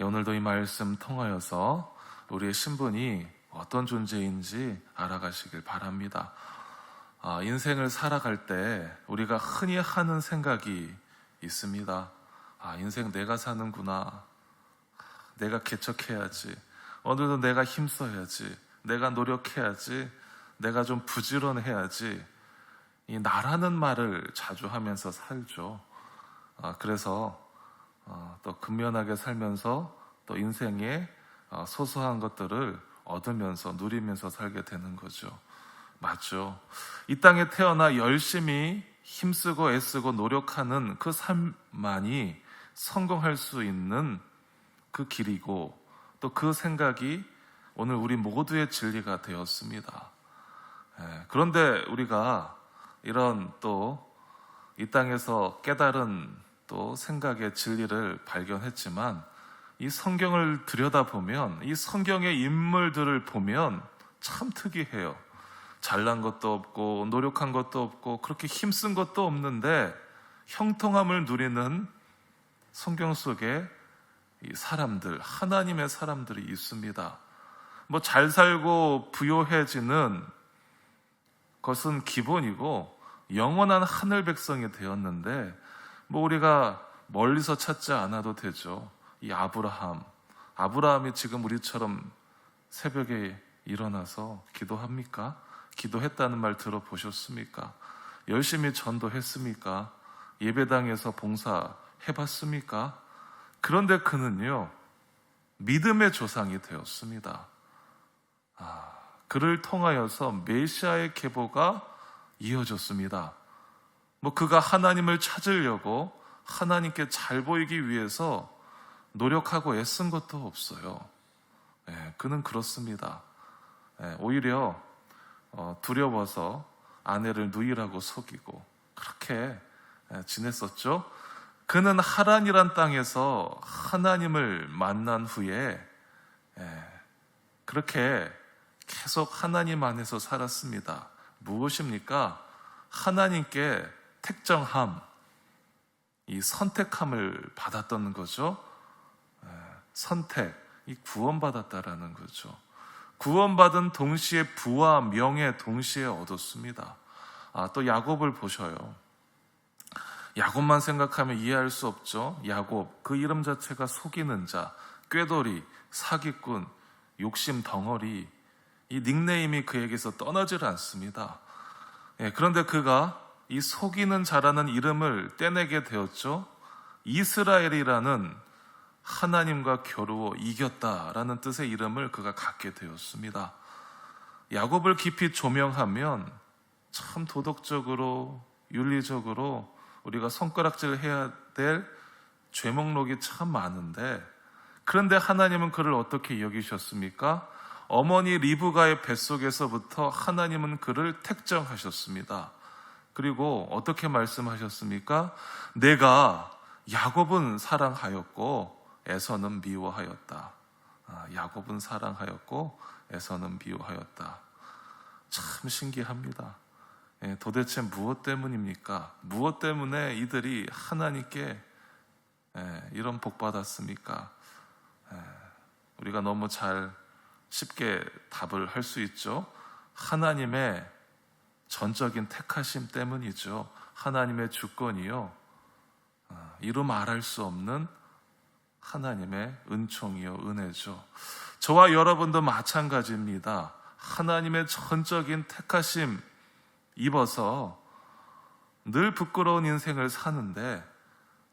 오늘도 이 말씀 통하여서 우리의 신분이 어떤 존재인지 알아가시길 바랍니다. 인생을 살아갈 때 우리가 흔히 하는 생각이 있습니다. 인생 내가 사는구나. 내가 개척해야지. 오늘도 내가 힘써야지. 내가 노력해야지. 내가 좀 부지런해야지. 이 나라는 말을 자주 하면서 살죠. 그래서 또 근면하게 살면서 또 인생의 소소한 것들을 얻으면서 누리면서 살게 되는 거죠. 맞죠? 이 땅에 태어나 열심히 힘쓰고 애쓰고 노력하는 그 삶만이 성공할 수 있는 그 길이고 또 그 생각이 오늘 우리 모두의 진리가 되었습니다. 그런데 우리가 이런 또 이 땅에서 깨달은 또 생각의 진리를 발견했지만 이 성경을 들여다보면 이 성경의 인물들을 보면 참 특이해요. 잘난 것도 없고 노력한 것도 없고 그렇게 힘쓴 것도 없는데 형통함을 누리는 성경 속에 이 사람들, 하나님의 사람들이 있습니다. 뭐 잘 살고 부요해지는 것은 기본이고 영원한 하늘 백성이 되었는데 뭐 우리가 멀리서 찾지 않아도 되죠. 이 아브라함이 지금 우리처럼 새벽에 일어나서 기도합니까? 기도했다는 말 들어보셨습니까? 열심히 전도했습니까? 예배당에서 봉사해봤습니까? 그런데 그는요, 믿음의 조상이 되었습니다. 그를 통하여서 메시아의 계보가 이어졌습니다. 뭐 그가 하나님을 찾으려고 하나님께 잘 보이기 위해서 노력하고 애쓴 것도 없어요. 그는 그렇습니다. 오히려 두려워서 아내를 누이라고 속이고 그렇게 지냈었죠. 그는 하란이란 땅에서 하나님을 만난 후에 그렇게 계속 하나님 안에서 살았습니다. 무엇입니까? 하나님께 택정함, 이 선택함을 받았던 거죠. 선택, 이 구원받았다라는 거죠. 구원받은 동시에 부와 명예 동시에 얻었습니다. 또 야곱을 보셔요. 야곱만 생각하면 이해할 수 없죠. 야곱, 그 이름 자체가 속이는 자, 꾀돌이, 사기꾼, 욕심 덩어리, 이 닉네임이 그에게서 떠나질 않습니다. 그런데 그가 이 속이는 자라는 이름을 떼내게 되었죠. 이스라엘이라는 하나님과 겨루어 이겼다라는 뜻의 이름을 그가 갖게 되었습니다. 야곱을 깊이 조명하면 참 도덕적으로 윤리적으로 우리가 손가락질 해야 될 죄목록이 참 많은데 그런데 하나님은 그를 어떻게 여기셨습니까? 어머니 리브가의 뱃속에서부터 하나님은 그를 택정하셨습니다. 그리고 어떻게 말씀하셨습니까? 내가 야곱은 사랑하였고 에서는 미워하였다. 야곱은 사랑하였고 에서는 미워하였다. 참 신기합니다. 도대체 무엇 때문입니까? 무엇 때문에 이들이 하나님께 이런 복 받았습니까? 우리가 너무 쉽게 답을 할 수 있죠. 하나님의 전적인 택하심 때문이죠. 하나님의 주권이요, 이루 말할 수 없는 하나님의 은총이요, 은혜죠. 저와 여러분도 마찬가지입니다. 하나님의 전적인 택하심 입어서 늘 부끄러운 인생을 사는데,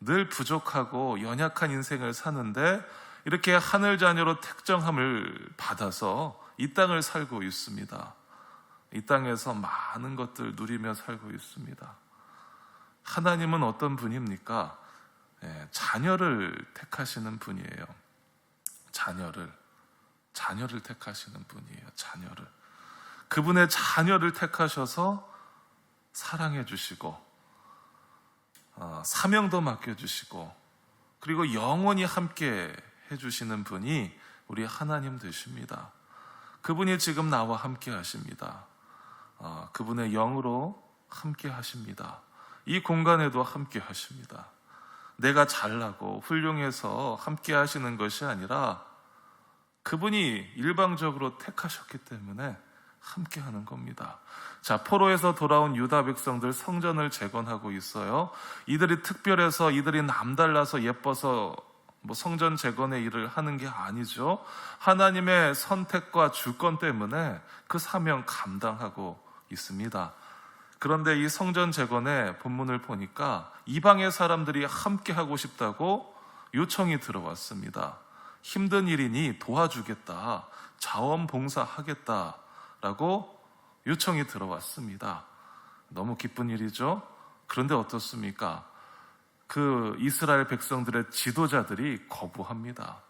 늘 부족하고 연약한 인생을 사는데 이렇게 하늘 자녀로 택정함을 받아서 이 땅을 살고 있습니다. 이 땅에서 많은 것들 누리며 살고 있습니다. 하나님은 어떤 분입니까? 자녀를 택하시는 분이에요. 자녀를 택하시는 분이에요. 자녀를. 그분의 자녀를 택하셔서 사랑해 주시고 사명도 맡겨주시고 그리고 영원히 함께 해주시는 분이 우리 하나님 되십니다. 그분이 지금 나와 함께 하십니다. 그분의 영으로 함께 하십니다. 이 공간에도 함께 하십니다. 내가 잘나고 훌륭해서 함께 하시는 것이 아니라 그분이 일방적으로 택하셨기 때문에 함께 하는 겁니다. 자, 포로에서 돌아온 유다 백성들 성전을 재건하고 있어요. 이들이 특별해서, 이들이 남달라서 예뻐서 성전 재건의 일을 하는 게 아니죠. 하나님의 선택과 주권 때문에 그 사명 감당하고 있습니다. 그런데 이 성전 재건의 본문을 보니까 이방의 사람들이 함께 하고 싶다고 요청이 들어왔습니다. 힘든 일이니 도와주겠다, 자원봉사하겠다라고 요청이 들어왔습니다. 너무 기쁜 일이죠. 그런데 어떻습니까? 그 이스라엘 백성들의 지도자들이 거부합니다.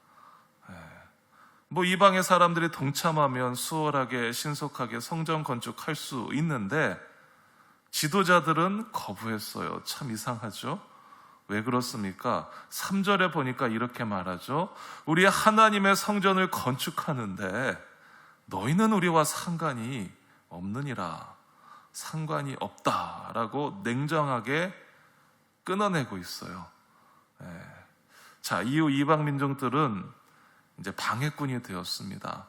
이방의 사람들이 동참하면 수월하게 신속하게 성전 건축할 수 있는데 지도자들은 거부했어요. 참 이상하죠? 왜 그렇습니까? 3절에 보니까 이렇게 말하죠. 우리 하나님의 성전을 건축하는데 너희는 우리와 상관이 없느니라. 상관이 없다라고 냉정하게 끊어내고 있어요. 자, 이후 이방 민족들은 이제 방해꾼이 되었습니다.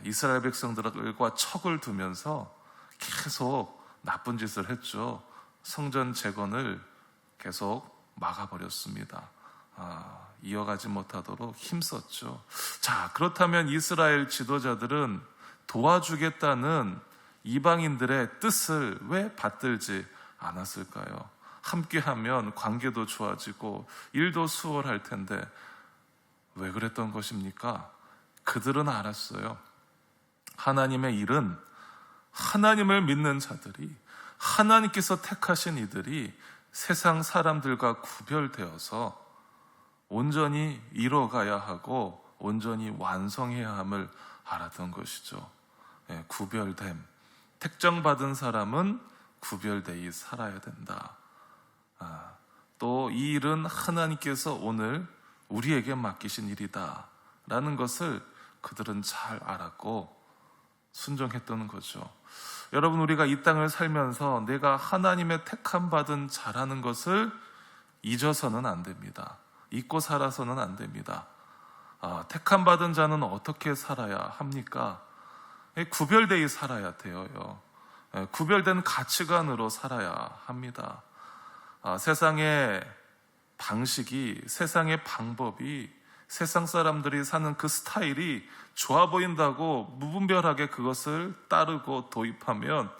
이스라엘 백성들과 척을 두면서 계속 나쁜 짓을 했죠. 성전 재건을 계속 막아버렸습니다. 이어가지 못하도록 힘썼죠. 자, 그렇다면 이스라엘 지도자들은 도와주겠다는 이방인들의 뜻을 왜 받들지 않았을까요? 함께하면 관계도 좋아지고 일도 수월할 텐데 왜 그랬던 것입니까? 그들은 알았어요. 하나님의 일은 하나님을 믿는 자들이, 하나님께서 택하신 이들이 세상 사람들과 구별되어서 온전히 이뤄가야 하고 온전히 완성해야 함을 알았던 것이죠. 구별됨, 택정받은 사람은 구별되이 살아야 된다. 또 이 일은 하나님께서 오늘 우리에게 맡기신 일이다 라는 것을 그들은 잘 알았고 순종했던 거죠. 여러분, 우리가 이 땅을 살면서 내가 하나님의 택함 받은 자라는 것을 잊어서는 안 됩니다. 잊고 살아서는 안 됩니다. 택함 받은 자는 어떻게 살아야 합니까? 구별되이 살아야 돼요. 구별된 가치관으로 살아야 합니다. 세상의 방식이, 세상의 방법이, 세상 사람들이 사는 그 스타일이 좋아 보인다고 무분별하게 그것을 따르고 도입하면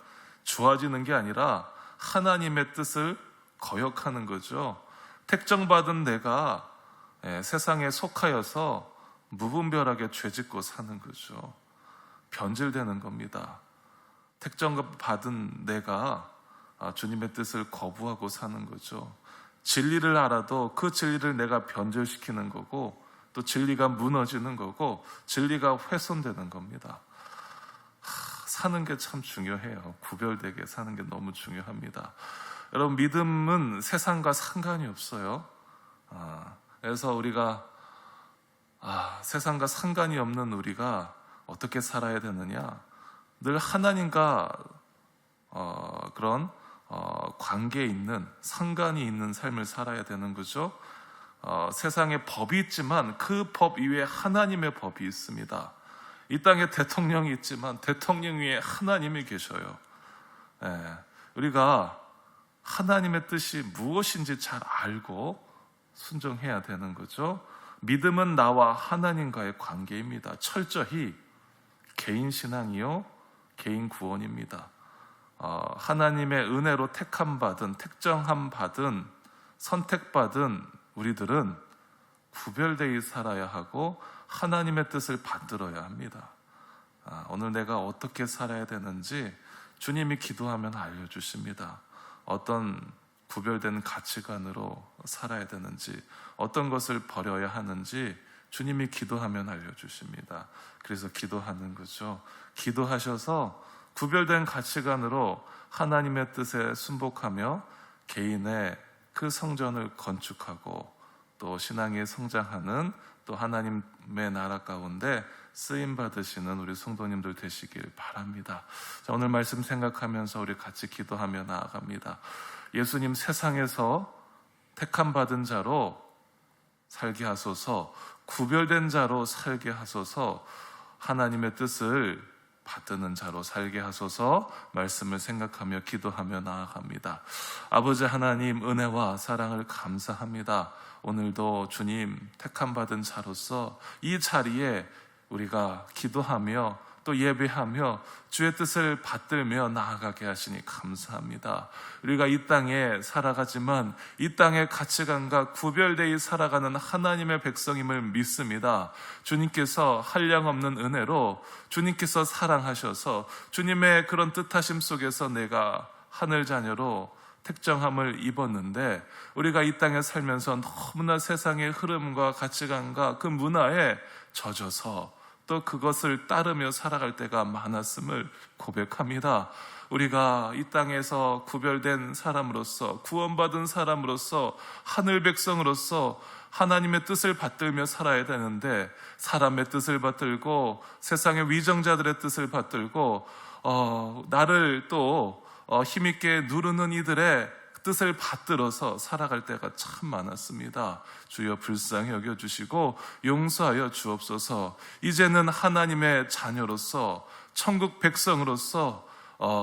좋아지는 게 아니라 하나님의 뜻을 거역하는 거죠. 택정받은 내가 세상에 속하여서 무분별하게 죄짓고 사는 거죠. 변질되는 겁니다. 택정받은 내가 주님의 뜻을 거부하고 사는 거죠. 진리를 알아도 그 진리를 내가 변질시키는 거고 또 진리가 무너지는 거고 진리가 훼손되는 겁니다. 사는 게 참 중요해요. 구별되게 사는 게 너무 중요합니다. 여러분, 믿음은 세상과 상관이 없어요. 그래서 우리가 세상과 상관이 없는 우리가 어떻게 살아야 되느냐? 늘 하나님과 그런 관계에 있는, 상관이 있는 삶을 살아야 되는 거죠. 세상에 법이 있지만 그 법 이외에 하나님의 법이 있습니다. 이 땅에 대통령이 있지만 대통령 위에 하나님이 계셔요. 우리가 하나님의 뜻이 무엇인지 잘 알고 순종해야 되는 거죠. 믿음은 나와 하나님과의 관계입니다. 철저히 개인 신앙이요, 개인 구원입니다. 하나님의 은혜로 택함받은, 택정함받은, 선택받은 우리들은 구별되이 살아야 하고 하나님의 뜻을 받들어야 합니다. 오늘 내가 어떻게 살아야 되는지 주님이 기도하면 알려주십니다. 어떤 구별된 가치관으로 살아야 되는지, 어떤 것을 버려야 하는지 주님이 기도하면 알려주십니다. 그래서 기도하는 거죠. 기도하셔서 구별된 가치관으로 하나님의 뜻에 순복하며 개인의 그 성전을 건축하고 또 신앙이 성장하는, 또 하나님의 나라 가운데 쓰임 받으시는 우리 성도님들 되시길 바랍니다. 자, 오늘 말씀 생각하면서 우리 같이 기도하며 나아갑니다. 예수님, 세상에서 택함 받은 자로 살게 하소서, 구별된 자로 살게 하소서, 하나님의 뜻을 받드는 자로 살게 하소서. 말씀을 생각하며 기도하며 나아갑니다. 아버지 하나님, 은혜와 사랑을 감사합니다. 오늘도 주님 택함 받은 자로서 이 자리에 우리가 기도하며 또 예배하며 주의 뜻을 받들며 나아가게 하시니 감사합니다. 우리가 이 땅에 살아가지만 이 땅의 가치관과 구별되어 살아가는 하나님의 백성임을 믿습니다. 주님께서 한량없는 은혜로 주님께서 사랑하셔서 주님의 그런 뜻하심 속에서 내가 하늘 자녀로 택정함을 입었는데, 우리가 이 땅에 살면서 너무나 세상의 흐름과 가치관과 그 문화에 젖어서 또 그것을 따르며 살아갈 때가 많았음을 고백합니다. 우리가 이 땅에서 구별된 사람으로서, 구원받은 사람으로서, 하늘 백성으로서 하나님의 뜻을 받들며 살아야 되는데, 사람의 뜻을 받들고 세상의 위정자들의 뜻을 받들고 나를 또 힘있게 누르는 이들의 뜻을 받들어서 살아갈 때가 참 많았습니다. 주여 불쌍히 여겨주시고 용서하여 주옵소서. 이제는 하나님의 자녀로서, 천국 백성으로서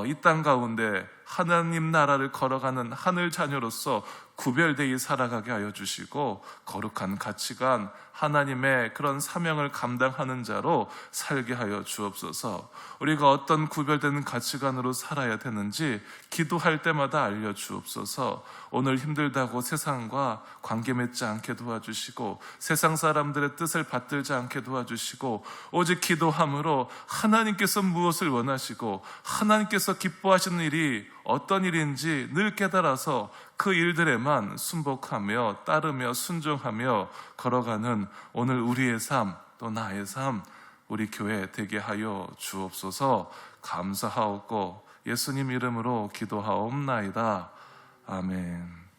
이 땅 가운데 하나님 나라를 걸어가는 하늘 자녀로서 구별되이 살아가게 하여 주시고, 거룩한 가치관, 하나님의 그런 사명을 감당하는 자로 살게 하여 주옵소서. 우리가 어떤 구별되는 가치관으로 살아야 되는지 기도할 때마다 알려주옵소서. 오늘 힘들다고 세상과 관계 맺지 않게 도와주시고, 세상 사람들의 뜻을 받들지 않게 도와주시고, 오직 기도함으로 하나님께서 무엇을 원하시고 하나님께서 기뻐하시는 일이 어떤 일인지 늘 깨달아서 그 일들에만 순복하며 따르며 순종하며 걸어가는 오늘 우리의 삶, 또 나의 삶, 우리 교회 되게 하여 주옵소서. 감사하옵고 예수님 이름으로 기도하옵나이다. 아멘.